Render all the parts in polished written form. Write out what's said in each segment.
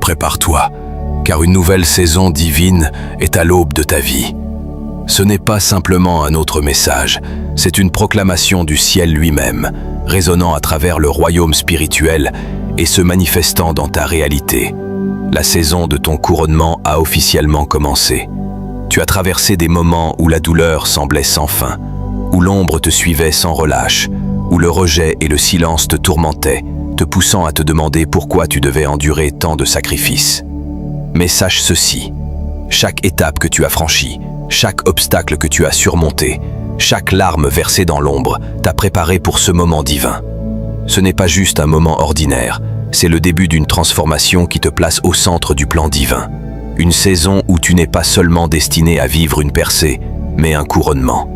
prépare-toi, car une nouvelle saison divine est à l'aube de ta vie. Ce n'est pas simplement un autre message, c'est une proclamation du ciel lui-même, résonnant à travers le royaume spirituel et se manifestant dans ta réalité. La saison de ton couronnement a officiellement commencé. Tu as traversé des moments où la douleur semblait sans fin, où l'ombre te suivait sans relâche, où le rejet et le silence te tourmentaient, te poussant à te demander pourquoi tu devais endurer tant de sacrifices. Mais sache ceci, chaque étape que tu as franchie, chaque obstacle que tu as surmonté, chaque larme versée dans l'ombre t'a préparé pour ce moment divin. Ce n'est pas juste un moment ordinaire, c'est le début d'une transformation qui te place au centre du plan divin. Une saison où tu n'es pas seulement destiné à vivre une percée, mais un couronnement.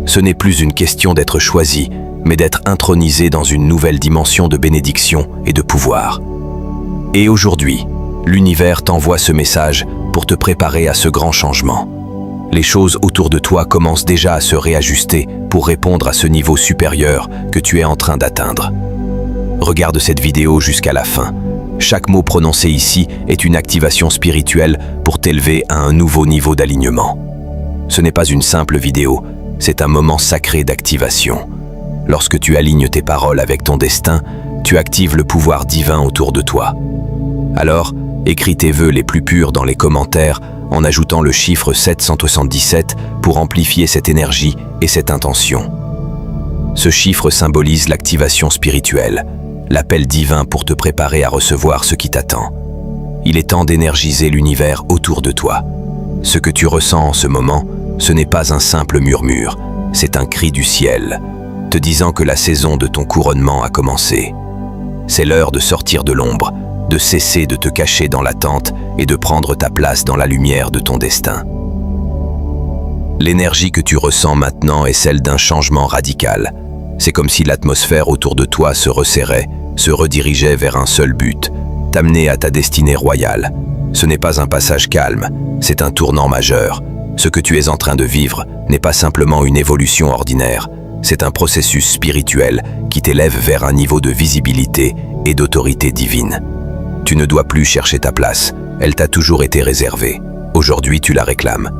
Ce n'est plus une question d'être choisi, mais d'être intronisé dans une nouvelle dimension de bénédiction et de pouvoir. Et aujourd'hui, l'univers t'envoie ce message pour te préparer à ce grand changement. Les choses autour de toi commencent déjà à se réajuster pour répondre à ce niveau supérieur que tu es en train d'atteindre. Regarde cette vidéo jusqu'à la fin. Chaque mot prononcé ici est une activation spirituelle pour t'élever à un nouveau niveau d'alignement. Ce n'est pas une simple vidéo, c'est un moment sacré d'activation. Lorsque tu alignes tes paroles avec ton destin, tu actives le pouvoir divin autour de toi. Alors, écris tes vœux les plus purs dans les commentaires en ajoutant le chiffre 777 pour amplifier cette énergie et cette intention. Ce chiffre symbolise l'activation spirituelle, l'appel divin pour te préparer à recevoir ce qui t'attend. Il est temps d'énergiser l'univers autour de toi. Ce que tu ressens en ce moment, ce n'est pas un simple murmure, c'est un cri du ciel, te disant que la saison de ton couronnement a commencé. C'est l'heure de sortir de l'ombre, de cesser de te cacher dans l'attente et de prendre ta place dans la lumière de ton destin. L'énergie que tu ressens maintenant est celle d'un changement radical. C'est comme si l'atmosphère autour de toi se resserrait, se redirigeait vers un seul but, t'amener à ta destinée royale. Ce n'est pas un passage calme, c'est un tournant majeur. Ce que tu es en train de vivre n'est pas simplement une évolution ordinaire, c'est un processus spirituel qui t'élève vers un niveau de visibilité et d'autorité divine. Tu ne dois plus chercher ta place, elle t'a toujours été réservée. Aujourd'hui, tu la réclames.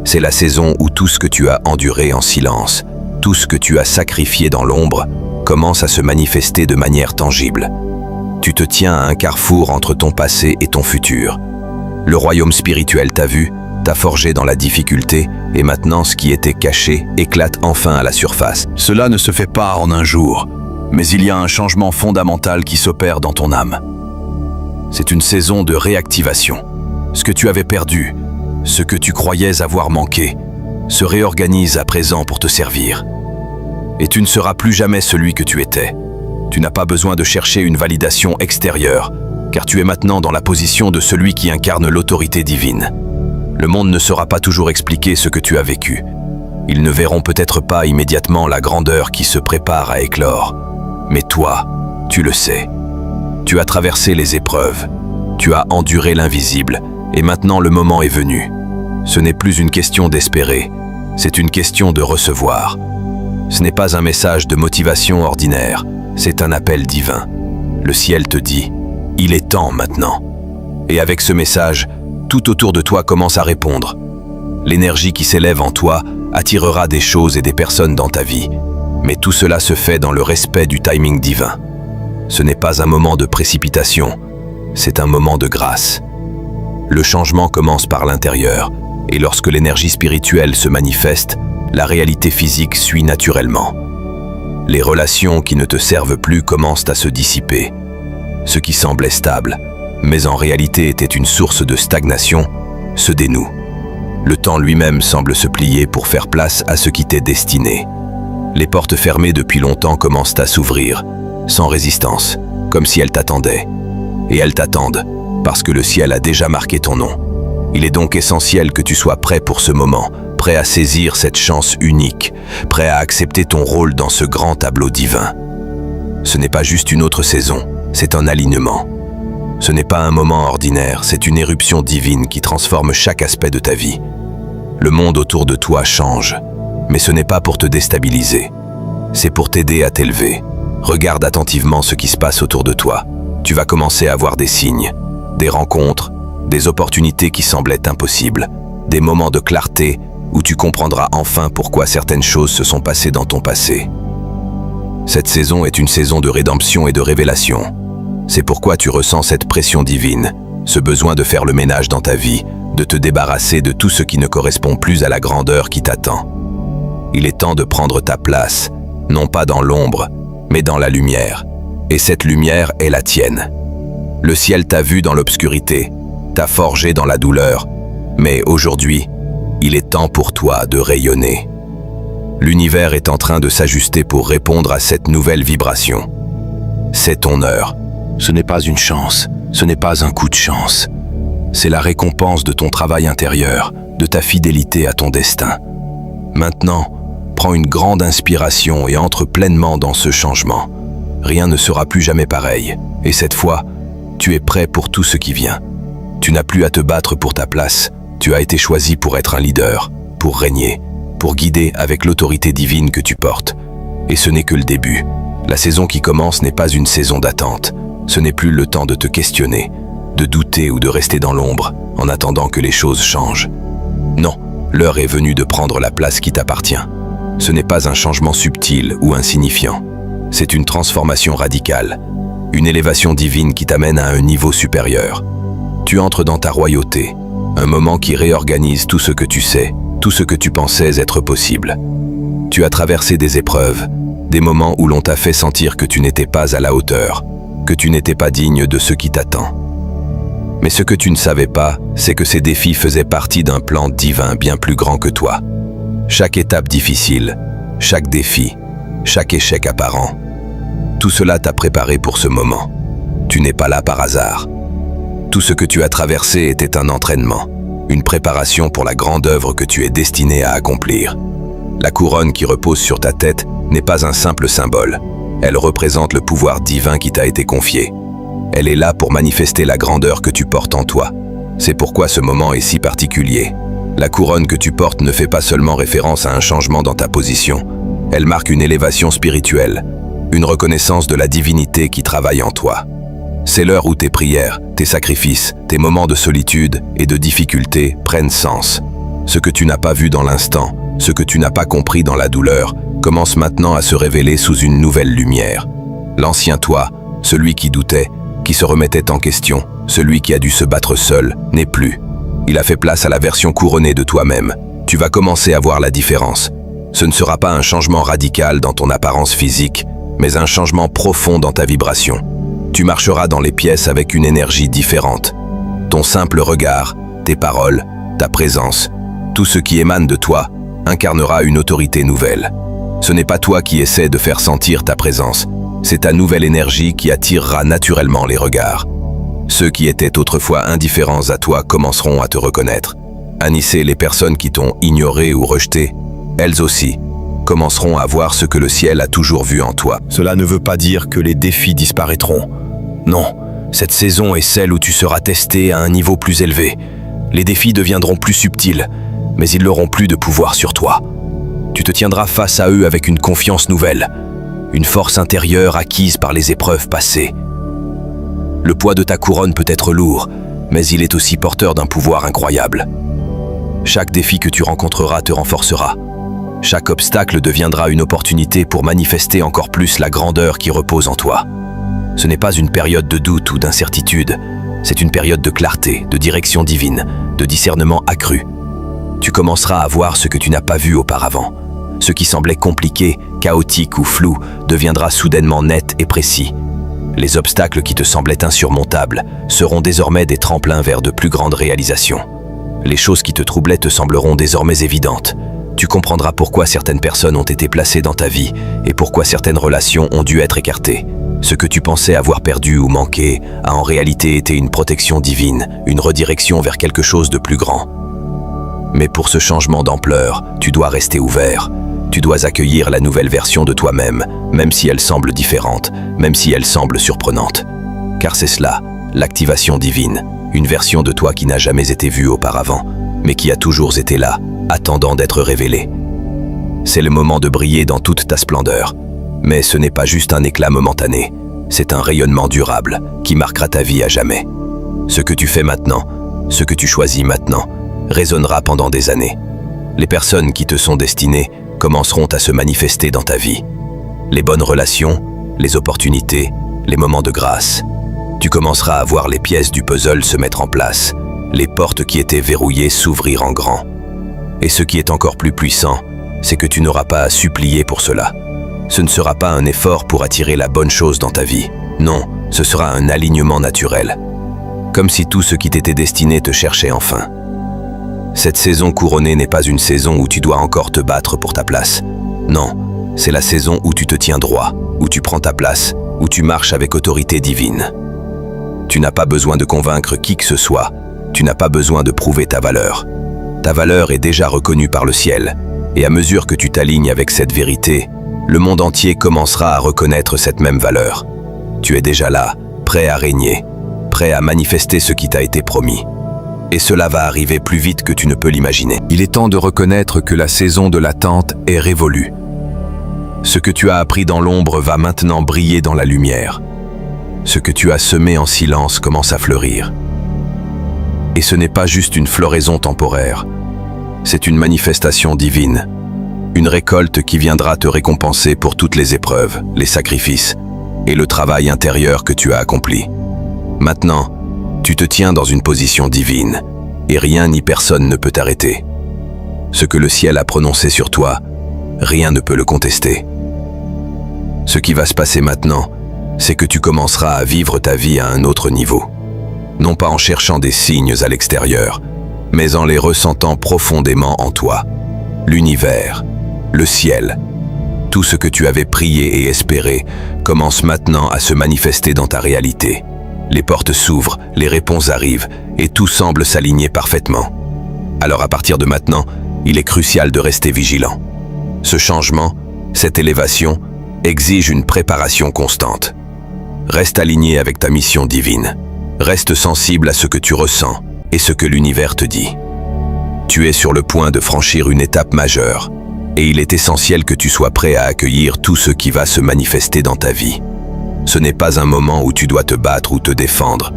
C'est la saison où tout ce que tu as enduré en silence, tout ce que tu as sacrifié dans l'ombre, commence à se manifester de manière tangible. Tu te tiens à un carrefour entre ton passé et ton futur. Le royaume spirituel t'a vu, t'a forgé dans la difficulté, et maintenant ce qui était caché éclate enfin à la surface. Cela ne se fait pas en un jour, mais il y a un changement fondamental qui s'opère dans ton âme. C'est une saison de réactivation. Ce que tu avais perdu, ce que tu croyais avoir manqué, se réorganise à présent pour te servir. Et tu ne seras plus jamais celui que tu étais. Tu n'as pas besoin de chercher une validation extérieure, car tu es maintenant dans la position de celui qui incarne l'autorité divine. Le monde ne saura pas toujours expliquer ce que tu as vécu. Ils ne verront peut-être pas immédiatement la grandeur qui se prépare à éclore. Mais toi, tu le sais. Tu as traversé les épreuves, tu as enduré l'invisible, et maintenant le moment est venu. Ce n'est plus une question d'espérer, c'est une question de recevoir. Ce n'est pas un message de motivation ordinaire, c'est un appel divin. Le ciel te dit, il est temps maintenant. Et avec ce message, tout autour de toi commence à répondre. L'énergie qui s'élève en toi attirera des choses et des personnes dans ta vie, mais tout cela se fait dans le respect du timing divin. Ce n'est pas un moment de précipitation, c'est un moment de grâce. Le changement commence par l'intérieur, et lorsque l'énergie spirituelle se manifeste, la réalité physique suit naturellement. Les relations qui ne te servent plus commencent à se dissiper. Ce qui semblait stable, mais en réalité était une source de stagnation, se dénoue. Le temps lui-même semble se plier pour faire place à ce qui t'est destiné. Les portes fermées depuis longtemps commencent à s'ouvrir, sans résistance, comme si elles t'attendaient. Et elles t'attendent, parce que le ciel a déjà marqué ton nom. Il est donc essentiel que tu sois prêt pour ce moment, prêt à saisir cette chance unique, prêt à accepter ton rôle dans ce grand tableau divin. Ce n'est pas juste une autre saison, c'est un alignement. Ce n'est pas un moment ordinaire, c'est une éruption divine qui transforme chaque aspect de ta vie. Le monde autour de toi change, mais ce n'est pas pour te déstabiliser, c'est pour t'aider à t'élever. Regarde attentivement ce qui se passe autour de toi. Tu vas commencer à voir des signes. des rencontres, des opportunités qui semblaient impossibles, des moments de clarté où tu comprendras enfin pourquoi certaines choses se sont passées dans ton passé. Cette saison est une saison de rédemption et de révélation. C'est pourquoi tu ressens cette pression divine, ce besoin de faire le ménage dans ta vie, de te débarrasser de tout ce qui ne correspond plus à la grandeur qui t'attend. Il est temps de prendre ta place, non pas dans l'ombre, mais dans la lumière. Et cette lumière est la tienne. Le ciel t'a vu dans l'obscurité, t'a forgé dans la douleur, mais aujourd'hui, il est temps pour toi de rayonner. L'univers est en train de s'ajuster pour répondre à cette nouvelle vibration. C'est ton heure. Ce n'est pas une chance, ce n'est pas un coup de chance. C'est la récompense de ton travail intérieur, de ta fidélité à ton destin. Maintenant, prends une grande inspiration et entre pleinement dans ce changement. Rien ne sera plus jamais pareil. Et cette fois, tu es prêt pour tout ce qui vient. Tu n'as plus à te battre pour ta place. Tu as été choisi pour être un leader, pour régner, pour guider avec l'autorité divine que tu portes. Et ce n'est que le début. La saison qui commence n'est pas une saison d'attente. Ce n'est plus le temps de te questionner, de douter ou de rester dans l'ombre en attendant que les choses changent. Non, l'heure est venue de prendre la place qui t'appartient. Ce n'est pas un changement subtil ou insignifiant. C'est une transformation radicale, une élévation divine qui t'amène à un niveau supérieur. Tu entres dans ta royauté, un moment qui réorganise tout ce que tu sais, tout ce que tu pensais être possible. Tu as traversé des épreuves, des moments où l'on t'a fait sentir que tu n'étais pas à la hauteur, que tu n'étais pas digne de ce qui t'attend. Mais ce que tu ne savais pas, c'est que ces défis faisaient partie d'un plan divin bien plus grand que toi. Chaque étape difficile, chaque défi, chaque échec apparent, tout cela t'a préparé pour ce moment. Tu n'es pas là par hasard. Tout ce que tu as traversé était un entraînement, une préparation pour la grande œuvre que tu es destiné à accomplir. La couronne qui repose sur ta tête n'est pas un simple symbole. Elle représente le pouvoir divin qui t'a été confié. Elle est là pour manifester la grandeur que tu portes en toi. C'est pourquoi ce moment est si particulier. La couronne que tu portes ne fait pas seulement référence à un changement dans ta position. Elle marque une élévation spirituelle, une reconnaissance de la divinité qui travaille en toi. C'est l'heure où tes prières, tes sacrifices, tes moments de solitude et de difficulté prennent sens. Ce que tu n'as pas vu dans l'instant, ce que tu n'as pas compris dans la douleur, commence maintenant à se révéler sous une nouvelle lumière. L'ancien toi, celui qui doutait, qui se remettait en question, celui qui a dû se battre seul, n'est plus. Il a fait place à la version couronnée de toi-même. Tu vas commencer à voir la différence. Ce ne sera pas un changement radical dans ton apparence physique, mais un changement profond dans ta vibration. Tu marcheras dans les pièces avec une énergie différente. Ton simple regard, tes paroles, ta présence, tout ce qui émane de toi, incarnera une autorité nouvelle. Ce n'est pas toi qui essaies de faire sentir ta présence, c'est ta nouvelle énergie qui attirera naturellement les regards. Ceux qui étaient autrefois indifférents à toi commenceront à te reconnaître. Anisser les personnes qui t'ont ignoré ou rejeté, elles aussi, commenceront à voir ce que le ciel a toujours vu en toi. Cela ne veut pas dire que les défis disparaîtront. Non, cette saison est celle où tu seras testé à un niveau plus élevé. Les défis deviendront plus subtils, mais ils n'auront plus de pouvoir sur toi. Tu te tiendras face à eux avec une confiance nouvelle, une force intérieure acquise par les épreuves passées. Le poids de ta couronne peut être lourd, mais il est aussi porteur d'un pouvoir incroyable. Chaque défi que tu rencontreras te renforcera. Chaque obstacle deviendra une opportunité pour manifester encore plus la grandeur qui repose en toi. Ce n'est pas une période de doute ou d'incertitude, c'est une période de clarté, de direction divine, de discernement accru. Tu commenceras à voir ce que tu n'as pas vu auparavant. Ce qui semblait compliqué, chaotique ou flou deviendra soudainement net et précis. Les obstacles qui te semblaient insurmontables seront désormais des tremplins vers de plus grandes réalisations. Les choses qui te troublaient te sembleront désormais évidentes. Tu comprendras pourquoi certaines personnes ont été placées dans ta vie et pourquoi certaines relations ont dû être écartées. Ce que tu pensais avoir perdu ou manqué a en réalité été une protection divine, une redirection vers quelque chose de plus grand. Mais pour ce changement d'ampleur, tu dois rester ouvert. Tu dois accueillir la nouvelle version de toi-même, même si elle semble différente, même si elle semble surprenante. Car c'est cela, l'activation divine, une version de toi qui n'a jamais été vue auparavant, mais qui a toujours été là, attendant d'être révélée. C'est le moment de briller dans toute ta splendeur. Mais ce n'est pas juste un éclat momentané, c'est un rayonnement durable qui marquera ta vie à jamais. Ce que tu fais maintenant, ce que tu choisis maintenant, résonnera pendant des années. Les personnes qui te sont destinées commenceront à se manifester dans ta vie. Les bonnes relations, les opportunités, les moments de grâce. Tu commenceras à voir les pièces du puzzle se mettre en place, les portes qui étaient verrouillées s'ouvrir en grand. Et ce qui est encore plus puissant, c'est que tu n'auras pas à supplier pour cela. Ce ne sera pas un effort pour attirer la bonne chose dans ta vie. Non, ce sera un alignement naturel. Comme si tout ce qui t'était destiné te cherchait enfin. Cette saison couronnée n'est pas une saison où tu dois encore te battre pour ta place. Non, c'est la saison où tu te tiens droit, où tu prends ta place, où tu marches avec autorité divine. Tu n'as pas besoin de convaincre qui que ce soit, tu n'as pas besoin de prouver ta valeur. Ta valeur est déjà reconnue par le ciel, et à mesure que tu t'alignes avec cette vérité, le monde entier commencera à reconnaître cette même valeur. Tu es déjà là, prêt à régner, prêt à manifester ce qui t'a été promis. Et cela va arriver plus vite que tu ne peux l'imaginer. Il est temps de reconnaître que la saison de l'attente est révolue. Ce que tu as appris dans l'ombre va maintenant briller dans la lumière. Ce que tu as semé en silence commence à fleurir. Et ce n'est pas juste une floraison temporaire, c'est une manifestation divine, une récolte qui viendra te récompenser pour toutes les épreuves, les sacrifices et le travail intérieur que tu as accompli. Maintenant, tu te tiens dans une position divine, et rien ni personne ne peut t'arrêter. Ce que le ciel a prononcé sur toi, rien ne peut le contester. Ce qui va se passer maintenant, c'est que tu commenceras à vivre ta vie à un autre niveau. Non pas en cherchant des signes à l'extérieur, mais en les ressentant profondément en toi. L'univers, le ciel, tout ce que tu avais prié et espéré commence maintenant à se manifester dans ta réalité. Les portes s'ouvrent, les réponses arrivent, et tout semble s'aligner parfaitement. Alors à partir de maintenant, il est crucial de rester vigilant. Ce changement, cette élévation, exige une préparation constante. Reste aligné avec ta mission divine. Reste sensible à ce que tu ressens et ce que l'univers te dit. Tu es sur le point de franchir une étape majeure, et il est essentiel que tu sois prêt à accueillir tout ce qui va se manifester dans ta vie. Ce n'est pas un moment où tu dois te battre ou te défendre.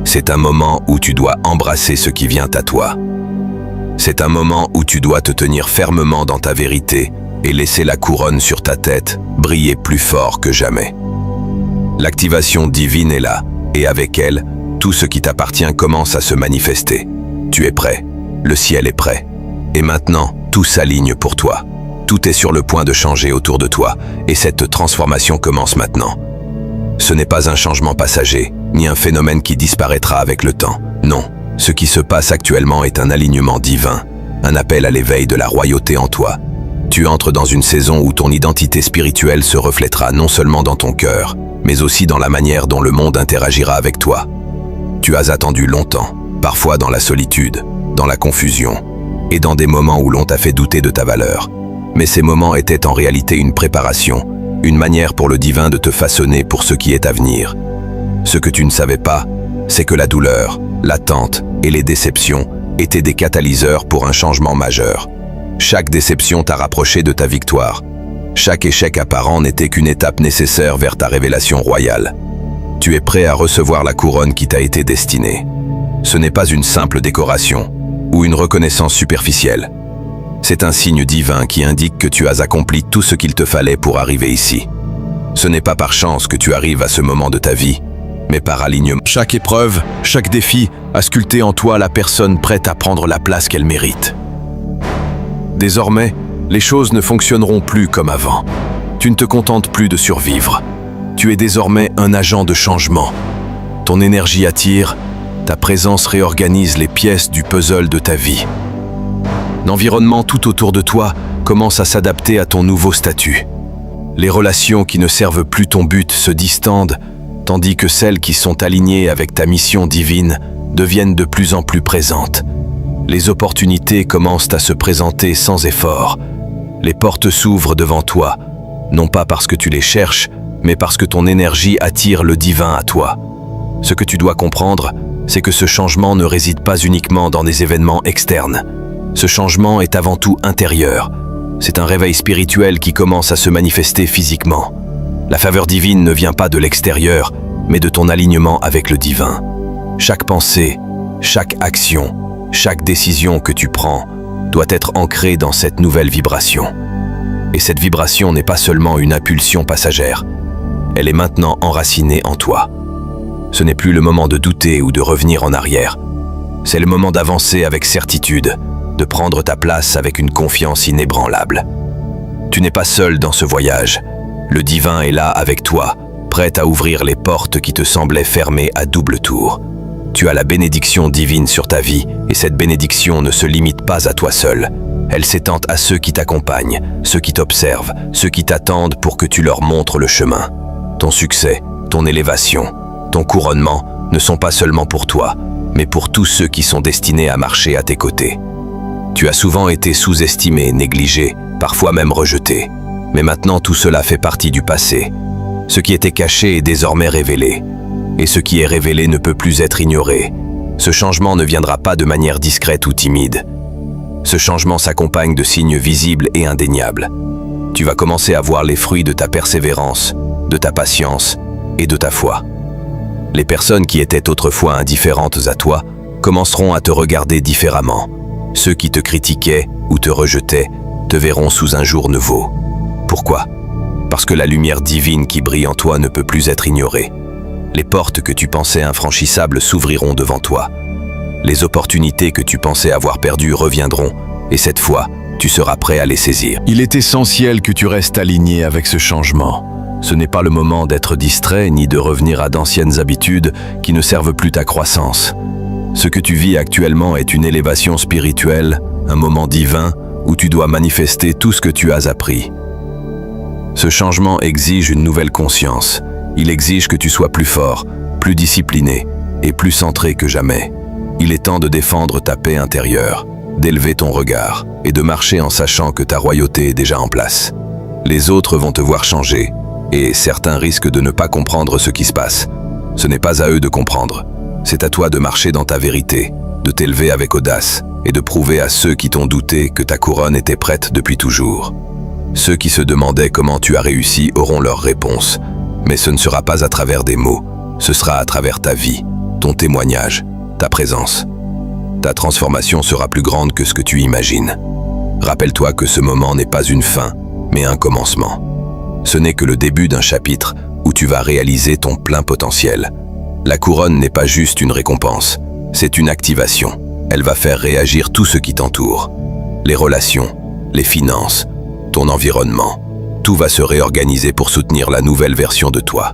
C'est un moment où tu dois embrasser ce qui vient à toi. C'est un moment où tu dois te tenir fermement dans ta vérité et laisser la couronne sur ta tête briller plus fort que jamais. L'activation divine est là, et avec elle, tout ce qui t'appartient commence à se manifester. Tu es prêt, le ciel est prêt. Et maintenant, tout s'aligne pour toi. Tout est sur le point de changer autour de toi, et cette transformation commence maintenant. Ce n'est pas un changement passager, ni un phénomène qui disparaîtra avec le temps. Non, ce qui se passe actuellement est un alignement divin, un appel à l'éveil de la royauté en toi. Tu entres dans une saison où ton identité spirituelle se reflètera non seulement dans ton cœur, mais aussi dans la manière dont le monde interagira avec toi. Tu as attendu longtemps, parfois dans la solitude, dans la confusion, et dans des moments où l'on t'a fait douter de ta valeur. Mais ces moments étaient en réalité une préparation, une manière pour le divin de te façonner pour ce qui est à venir. Ce que tu ne savais pas, c'est que la douleur, l'attente et les déceptions étaient des catalyseurs pour un changement majeur. Chaque déception t'a rapproché de ta victoire. Chaque échec apparent n'était qu'une étape nécessaire vers ta révélation royale. Tu es prêt à recevoir la couronne qui t'a été destinée. Ce n'est pas une simple décoration ou une reconnaissance superficielle. C'est un signe divin qui indique que tu as accompli tout ce qu'il te fallait pour arriver ici. Ce n'est pas par chance que tu arrives à ce moment de ta vie, mais par alignement. Chaque épreuve, chaque défi a sculpté en toi la personne prête à prendre la place qu'elle mérite. Désormais, les choses ne fonctionneront plus comme avant. Tu ne te contentes plus de survivre. Tu es désormais un agent de changement. Ton énergie attire, ta présence réorganise les pièces du puzzle de ta vie. L'environnement tout autour de toi commence à s'adapter à ton nouveau statut. Les relations qui ne servent plus ton but se distendent, tandis que celles qui sont alignées avec ta mission divine deviennent de plus en plus présentes. Les opportunités commencent à se présenter sans effort. Les portes s'ouvrent devant toi, non pas parce que tu les cherches, mais parce que ton énergie attire le divin à toi. Ce que tu dois comprendre, c'est que ce changement ne réside pas uniquement dans des événements externes. Ce changement est avant tout intérieur. C'est un réveil spirituel qui commence à se manifester physiquement. La faveur divine ne vient pas de l'extérieur, mais de ton alignement avec le divin. Chaque pensée, chaque action, chaque décision que tu prends doit être ancrée dans cette nouvelle vibration. Et cette vibration n'est pas seulement une impulsion passagère, elle est maintenant enracinée en toi. Ce n'est plus le moment de douter ou de revenir en arrière. C'est le moment d'avancer avec certitude, de prendre ta place avec une confiance inébranlable. Tu n'es pas seul dans ce voyage. Le divin est là avec toi, prêt à ouvrir les portes qui te semblaient fermées à double tour. Tu as la bénédiction divine sur ta vie, et cette bénédiction ne se limite pas à toi seul. Elle s'étend à ceux qui t'accompagnent, ceux qui t'observent, ceux qui t'attendent pour que tu leur montres le chemin. Ton succès, ton élévation, ton couronnement ne sont pas seulement pour toi, mais pour tous ceux qui sont destinés à marcher à tes côtés. Tu as souvent été sous-estimé, négligé, parfois même rejeté. Mais maintenant tout cela fait partie du passé. Ce qui était caché est désormais révélé. Et ce qui est révélé ne peut plus être ignoré. Ce changement ne viendra pas de manière discrète ou timide. Ce changement s'accompagne de signes visibles et indéniables. Tu vas commencer à voir les fruits de ta persévérance, de ta patience et de ta foi. Les personnes qui étaient autrefois indifférentes à toi commenceront à te regarder différemment. Ceux qui te critiquaient ou te rejetaient te verront sous un jour nouveau. Pourquoi? Parce que la lumière divine qui brille en toi ne peut plus être ignorée. Les portes que tu pensais infranchissables s'ouvriront devant toi. Les opportunités que tu pensais avoir perdues reviendront, et cette fois, tu seras prêt à les saisir. Il est essentiel que tu restes aligné avec ce changement. Ce n'est pas le moment d'être distrait ni de revenir à d'anciennes habitudes qui ne servent plus ta croissance. Ce que tu vis actuellement est une élévation spirituelle, un moment divin où tu dois manifester tout ce que tu as appris. Ce changement exige une nouvelle conscience. Il exige que tu sois plus fort, plus discipliné et plus centré que jamais. Il est temps de défendre ta paix intérieure, d'élever ton regard et de marcher en sachant que ta royauté est déjà en place. Les autres vont te voir changer et certains risquent de ne pas comprendre ce qui se passe. Ce n'est pas à eux de comprendre. C'est à toi de marcher dans ta vérité, de t'élever avec audace et de prouver à ceux qui t'ont douté que ta couronne était prête depuis toujours. Ceux qui se demandaient comment tu as réussi auront leur réponse, mais ce ne sera pas à travers des mots, ce sera à travers ta vie, ton témoignage, ta présence. Ta transformation sera plus grande que ce que tu imagines. Rappelle-toi que ce moment n'est pas une fin, mais un commencement. Ce n'est que le début d'un chapitre où tu vas réaliser ton plein potentiel. La couronne n'est pas juste une récompense, c'est une activation. Elle va faire réagir tout ce qui t'entoure. Les relations, les finances, ton environnement, tout va se réorganiser pour soutenir la nouvelle version de toi.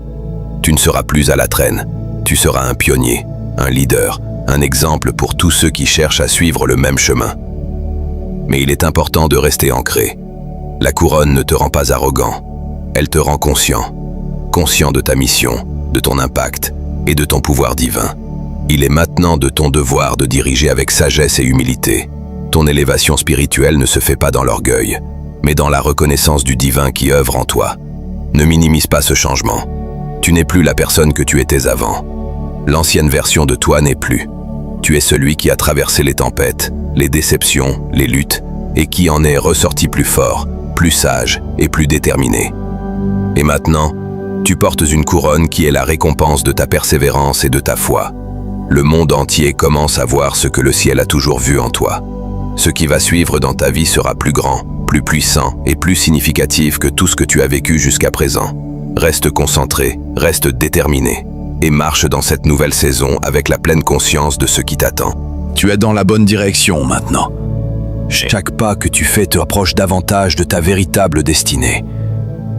Tu ne seras plus à la traîne, tu seras un pionnier, un leader, un exemple pour tous ceux qui cherchent à suivre le même chemin. Mais il est important de rester ancré. La couronne ne te rend pas arrogant, elle te rend conscient de ta mission, de ton impact et de ton pouvoir divin. Il est maintenant de ton devoir de diriger avec sagesse et humilité. Ton élévation spirituelle ne se fait pas dans l'orgueil, mais dans la reconnaissance du divin qui œuvre en toi. Ne minimise pas ce changement. Tu n'es plus la personne que tu étais avant. L'ancienne version de toi n'est plus. Tu es celui qui a traversé les tempêtes, les déceptions, les luttes, et qui en est ressorti plus fort, plus sage et plus déterminé. Et maintenant, tu portes une couronne qui est la récompense de ta persévérance et de ta foi. Le monde entier commence à voir ce que le ciel a toujours vu en toi. Ce qui va suivre dans ta vie sera plus grand, plus puissant et plus significatif que tout ce que tu as vécu jusqu'à présent. Reste concentré, reste déterminé, et marche dans cette nouvelle saison avec la pleine conscience de ce qui t'attend. Tu es dans la bonne direction maintenant. Chaque pas que tu fais te rapproche davantage de ta véritable destinée.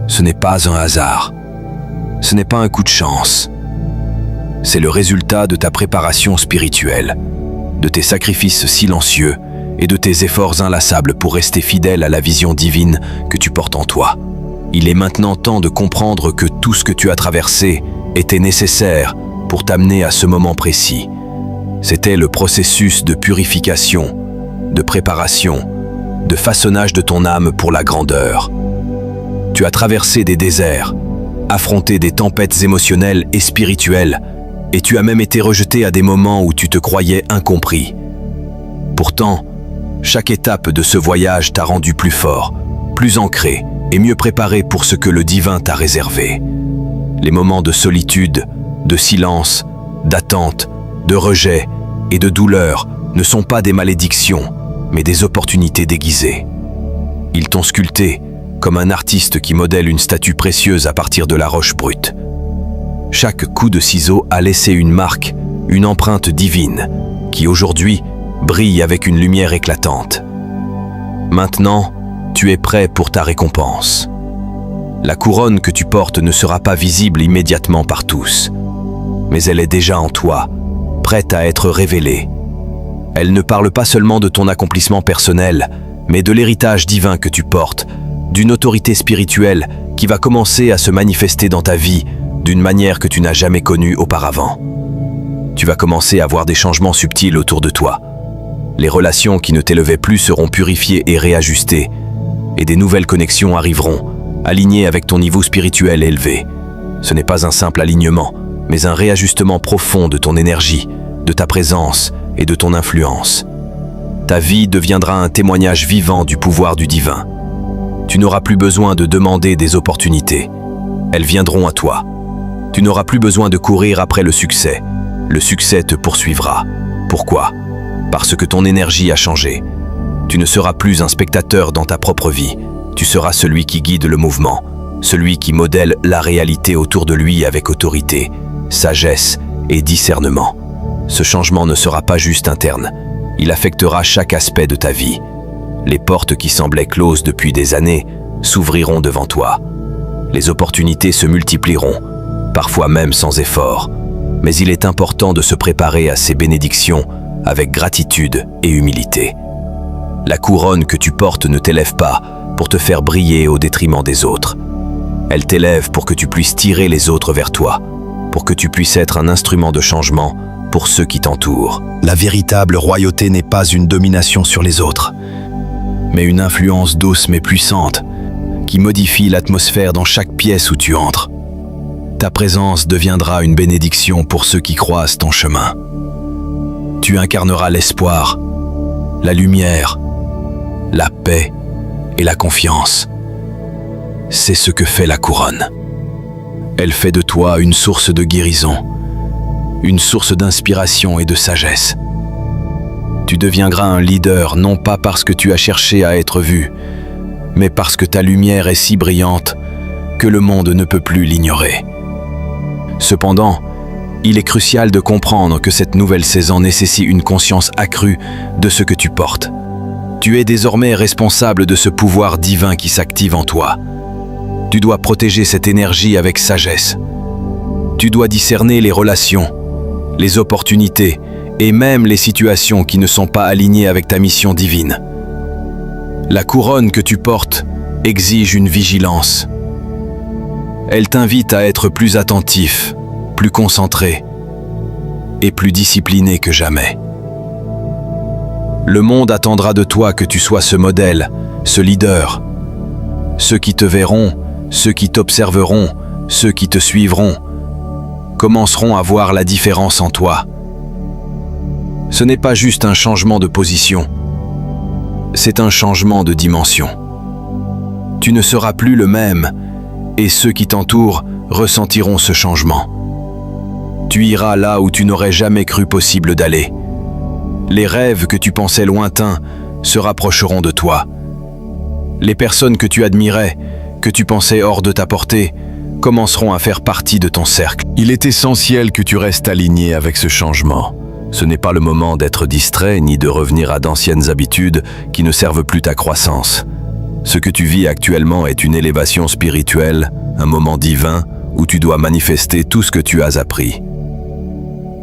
Ce n'est pas un hasard. Ce n'est pas un coup de chance. C'est le résultat de ta préparation spirituelle, de tes sacrifices silencieux et de tes efforts inlassables pour rester fidèle à la vision divine que tu portes en toi. Il est maintenant temps de comprendre que tout ce que tu as traversé était nécessaire pour t'amener à ce moment précis. C'était le processus de purification, de préparation, de façonnage de ton âme pour la grandeur. Tu as traversé des déserts, affronté des tempêtes émotionnelles et spirituelles, et tu as même été rejeté à des moments où tu te croyais incompris. Pourtant, chaque étape de ce voyage t'a rendu plus fort, plus ancré et mieux préparé pour ce que le divin t'a réservé. Les moments de solitude, de silence, d'attente, de rejet et de douleur ne sont pas des malédictions, mais des opportunités déguisées. Ils t'ont sculpté comme un artiste qui modèle une statue précieuse à partir de la roche brute. Chaque coup de ciseau a laissé une marque, une empreinte divine, qui aujourd'hui brille avec une lumière éclatante. Maintenant, tu es prêt pour ta récompense. La couronne que tu portes ne sera pas visible immédiatement par tous, mais elle est déjà en toi, prête à être révélée. Elle ne parle pas seulement de ton accomplissement personnel, mais de l'héritage divin que tu portes, d'une autorité spirituelle qui va commencer à se manifester dans ta vie d'une manière que tu n'as jamais connue auparavant. Tu vas commencer à voir des changements subtils autour de toi. Les relations qui ne t'élevaient plus seront purifiées et réajustées, et des nouvelles connexions arriveront, alignées avec ton niveau spirituel élevé. Ce n'est pas un simple alignement, mais un réajustement profond de ton énergie, de ta présence et de ton influence. Ta vie deviendra un témoignage vivant du pouvoir du divin. Tu n'auras plus besoin de demander des opportunités. Elles viendront à toi. Tu n'auras plus besoin de courir après le succès. Le succès te poursuivra. Pourquoi ? Parce que ton énergie a changé. Tu ne seras plus un spectateur dans ta propre vie. Tu seras celui qui guide le mouvement, celui qui modèle la réalité autour de lui avec autorité, sagesse et discernement. Ce changement ne sera pas juste interne. Il affectera chaque aspect de ta vie. Les portes qui semblaient closes depuis des années s'ouvriront devant toi. Les opportunités se multiplieront, parfois même sans effort. Mais il est important de se préparer à ces bénédictions avec gratitude et humilité. La couronne que tu portes ne t'élève pas pour te faire briller au détriment des autres. Elle t'élève pour que tu puisses tirer les autres vers toi, pour que tu puisses être un instrument de changement pour ceux qui t'entourent. La véritable royauté n'est pas une domination sur les autres, mais une influence douce mais puissante qui modifie l'atmosphère dans chaque pièce où tu entres. Ta présence deviendra une bénédiction pour ceux qui croisent ton chemin. Tu incarneras l'espoir, la lumière, la paix et la confiance. C'est ce que fait la couronne. Elle fait de toi une source de guérison, une source d'inspiration et de sagesse. Tu deviendras un leader non pas parce que tu as cherché à être vu, mais parce que ta lumière est si brillante que le monde ne peut plus l'ignorer. Cependant, il est crucial de comprendre que cette nouvelle saison nécessite une conscience accrue de ce que tu portes. Tu es désormais responsable de ce pouvoir divin qui s'active en toi. Tu dois protéger cette énergie avec sagesse. Tu dois discerner les relations, les opportunités et même les situations qui ne sont pas alignées avec ta mission divine. La couronne que tu portes exige une vigilance. Elle t'invite à être plus attentif, plus concentré et plus discipliné que jamais. Le monde attendra de toi que tu sois ce modèle, ce leader. Ceux qui te verront, ceux qui t'observeront, ceux qui te suivront, commenceront à voir la différence en toi. Ce n'est pas juste un changement de position, c'est un changement de dimension. Tu ne seras plus le même, et ceux qui t'entourent ressentiront ce changement. Tu iras là où tu n'aurais jamais cru possible d'aller. Les rêves que tu pensais lointains se rapprocheront de toi. Les personnes que tu admirais, que tu pensais hors de ta portée, commenceront à faire partie de ton cercle. Il est essentiel que tu restes aligné avec ce changement. Ce n'est pas le moment d'être distrait ni de revenir à d'anciennes habitudes qui ne servent plus ta croissance. Ce que tu vis actuellement est une élévation spirituelle, un moment divin où tu dois manifester tout ce que tu as appris.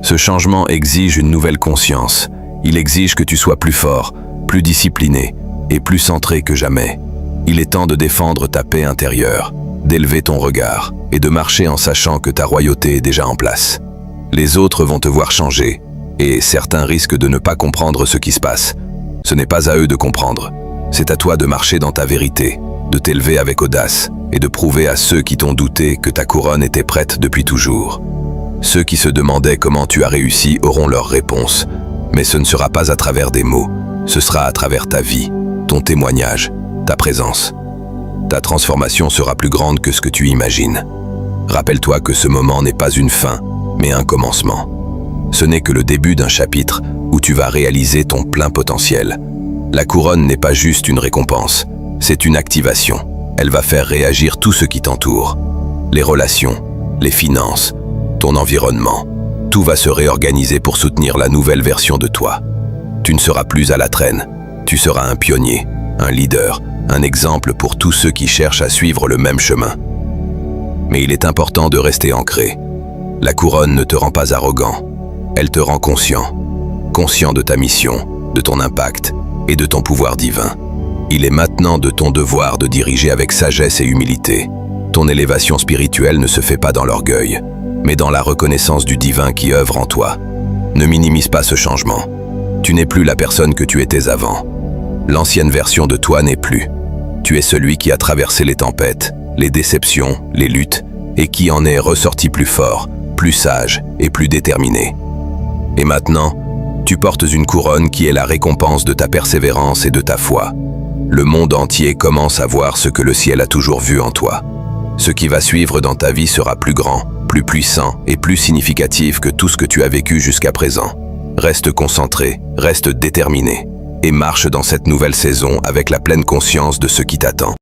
Ce changement exige une nouvelle conscience. Il exige que tu sois plus fort, plus discipliné et plus centré que jamais. Il est temps de défendre ta paix intérieure, d'élever ton regard et de marcher en sachant que ta royauté est déjà en place. Les autres vont te voir changer et certains risquent de ne pas comprendre ce qui se passe. Ce n'est pas à eux de comprendre. C'est à toi de marcher dans ta vérité, de t'élever avec audace et de prouver à ceux qui t'ont douté que ta couronne était prête depuis toujours. Ceux qui se demandaient comment tu as réussi auront leur réponse, mais ce ne sera pas à travers des mots, ce sera à travers ta vie, ton témoignage, ta présence. Ta transformation sera plus grande que ce que tu imagines. Rappelle-toi que ce moment n'est pas une fin, mais un commencement. Ce n'est que le début d'un chapitre où tu vas réaliser ton plein potentiel. La couronne n'est pas juste une récompense, c'est une activation. Elle va faire réagir tout ce qui t'entoure. Les relations, les finances, ton environnement, tout va se réorganiser pour soutenir la nouvelle version de toi. Tu ne seras plus à la traîne, tu seras un pionnier, un leader, un exemple pour tous ceux qui cherchent à suivre le même chemin. Mais il est important de rester ancré. La couronne ne te rend pas arrogant, elle te rend conscient. Conscient de ta mission, de ton impact et de ton pouvoir divin. Il est maintenant de ton devoir de diriger avec sagesse et humilité. Ton élévation spirituelle ne se fait pas dans l'orgueil, mais dans la reconnaissance du divin qui œuvre en toi. Ne minimise pas ce changement. Tu n'es plus la personne que tu étais avant. L'ancienne version de toi n'est plus. Tu es celui qui a traversé les tempêtes, les déceptions, les luttes, et qui en est ressorti plus fort, plus sage et plus déterminé. Et maintenant, tu portes une couronne qui est la récompense de ta persévérance et de ta foi. Le monde entier commence à voir ce que le ciel a toujours vu en toi. Ce qui va suivre dans ta vie sera plus grand, plus puissant et plus significatif que tout ce que tu as vécu jusqu'à présent. Reste concentré, reste déterminé, et marche dans cette nouvelle saison avec la pleine conscience de ce qui t'attend.